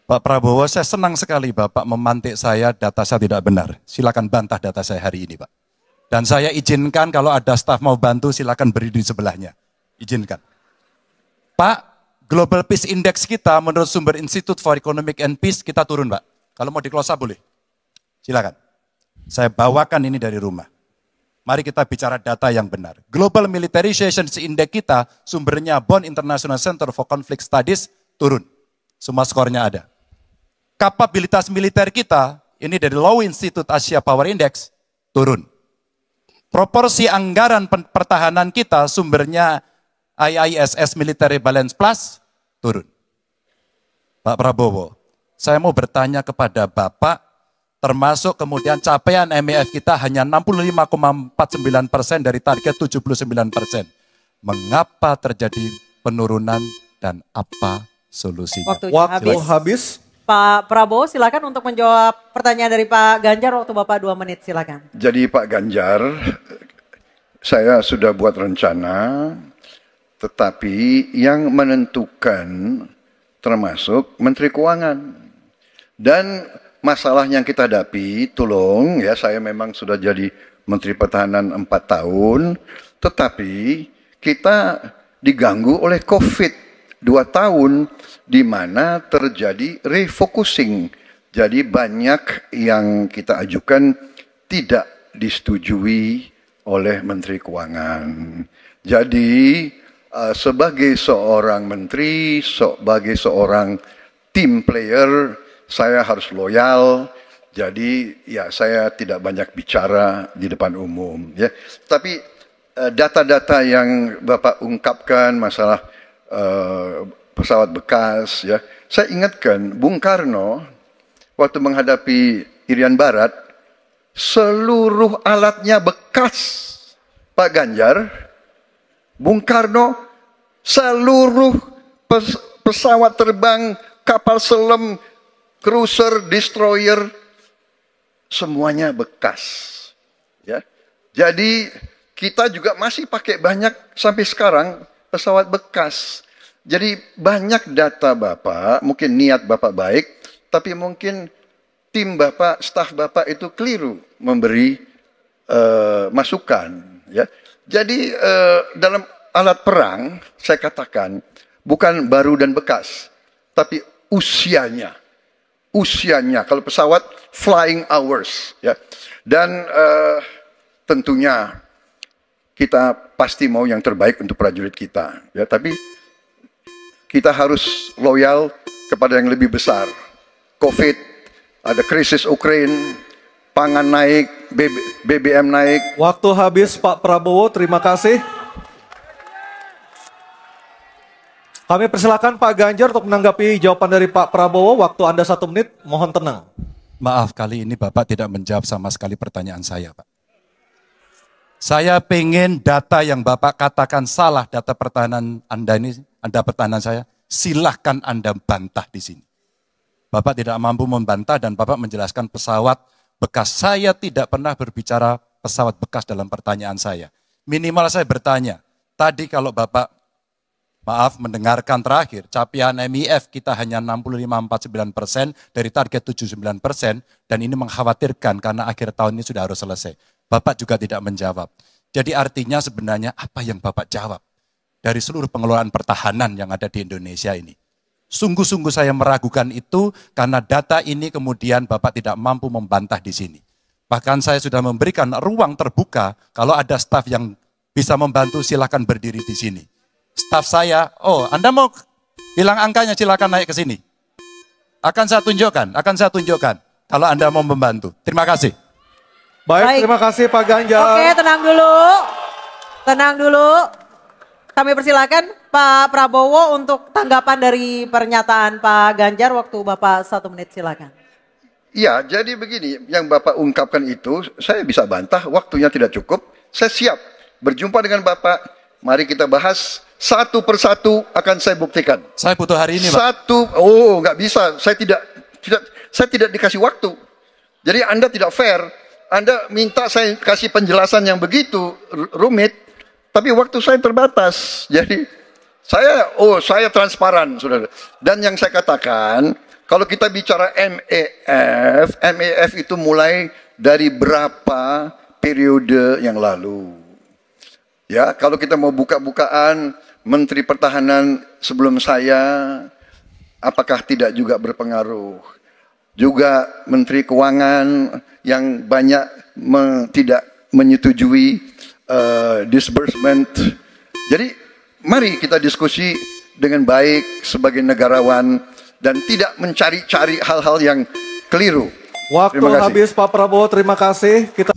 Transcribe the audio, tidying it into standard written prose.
Pak Prabowo, saya senang sekali Bapak memantik saya, data saya tidak benar. Silakan bantah data saya hari ini, Pak. Dan saya izinkan kalau ada staf mau bantu, silakan berdiri di sebelahnya. Izinkan. Pak, Global Peace Index kita menurut sumber Institute for Economic and Peace kita turun, Pak. Kalau mau di-close up boleh. Silakan. Saya bawakan ini dari rumah. Mari kita bicara data yang benar. Global Militarization Index kita, sumbernya Bonn International Center for Conflict Studies, turun. Semua skornya ada. Kapabilitas militer kita, ini dari Law Institute Asia Power Index, turun. Proporsi anggaran pertahanan kita, sumbernya IISS Military Balance Plus, turun. Pak Prabowo, saya mau bertanya kepada Bapak, termasuk kemudian capaian MEF kita hanya 65,49% dari target 79%. Mengapa terjadi penurunan dan apa solusinya? Waktu habis. Pak Prabowo silakan untuk menjawab pertanyaan dari Pak Ganjar, waktu Bapak 2 menit silakan. Jadi Pak Ganjar, saya sudah buat rencana, tetapi yang menentukan termasuk Menteri Keuangan. Dan masalah yang kita hadapi, tolong ya, saya memang sudah jadi Menteri Pertahanan 4 tahun, tetapi kita diganggu oleh COVID 2 tahun, di mana terjadi refocusing. Jadi banyak yang kita ajukan tidak disetujui oleh Menteri Keuangan. Jadi sebagai seorang menteri, sebagai seorang team player, saya harus loyal. Jadi ya saya tidak banyak bicara di depan umum. Ya. Tapi data-data yang Bapak ungkapkan masalah pesawat bekas, ya. Saya ingatkan Bung Karno waktu menghadapi Irian Barat, seluruh alatnya bekas. Pak Ganjar, Bung Karno, seluruh pesawat terbang, kapal selam, cruiser, destroyer, semuanya bekas. Ya. Jadi kita juga masih pakai banyak sampai sekarang pesawat bekas. Jadi banyak data Bapak, mungkin niat Bapak baik, tapi mungkin tim Bapak, staf Bapak itu keliru memberi masukan. Ya. Jadi dalam alat perang, saya katakan, bukan baru dan bekas, tapi usianya. Usianya, kalau pesawat, flying hours. Ya. Dan tentunya kita pasti mau yang terbaik untuk prajurit kita. Ya, tapi kita harus loyal kepada yang lebih besar. COVID, ada krisis Ukraina, pangan naik, BBM naik. Waktu habis Pak Prabowo, terima kasih. Kami persilakan Pak Ganjar untuk menanggapi jawaban dari Pak Prabowo. Waktu Anda 1 menit, mohon tenang. Maaf, kali ini Bapak tidak menjawab sama sekali pertanyaan saya, Pak. Saya pengen data yang Bapak katakan salah, data pertahanan Anda ini, Anda pertahanan saya, silahkan Anda bantah di sini. Bapak tidak mampu membantah dan Bapak menjelaskan pesawat bekas. Saya tidak pernah berbicara pesawat bekas dalam pertanyaan saya. Minimal saya bertanya, tadi kalau Bapak, maaf, mendengarkan terakhir, capaian MEF kita hanya 65,49% dari target 79%, dan ini mengkhawatirkan karena akhir tahun ini sudah harus selesai. Bapak juga tidak menjawab. Jadi artinya sebenarnya apa yang Bapak jawab dari seluruh pengelolaan pertahanan yang ada di Indonesia ini? Sungguh-sungguh saya meragukan itu karena data ini kemudian Bapak tidak mampu membantah di sini. Bahkan saya sudah memberikan ruang terbuka, kalau ada staf yang bisa membantu silakan berdiri di sini. Staf saya, oh Anda mau bilang angkanya silakan naik ke sini. Akan saya tunjukkan kalau Anda mau membantu. Terima kasih. Baik, terima kasih Pak Ganjar. Oke, tenang dulu. Kami persilakan Pak Prabowo untuk tanggapan dari pernyataan Pak Ganjar, waktu Bapak 1 menit silakan. Ya, jadi begini, yang Bapak ungkapkan itu saya bisa bantah, waktunya tidak cukup. Saya siap berjumpa dengan Bapak, mari kita bahas satu persatu, akan saya buktikan. Saya butuh hari ini, Pak. Nggak bisa, saya tidak dikasih waktu. Jadi Anda tidak fair, Anda minta saya kasih penjelasan yang begitu rumit, tapi waktu saya terbatas. Jadi saya transparan, saudara. Dan yang saya katakan, Kalau kita bicara MEF itu mulai dari berapa periode yang lalu. Ya, kalau kita mau buka-bukaan, Menteri Pertahanan sebelum saya, apakah tidak juga berpengaruh? Juga Menteri Keuangan yang banyak tidak menyetujui disbursement. Jadi mari kita diskusi dengan baik sebagai negarawan dan tidak mencari-cari hal-hal yang keliru. Waktu Terima kasih. habis Pak Prabowo, terima kasih. Kita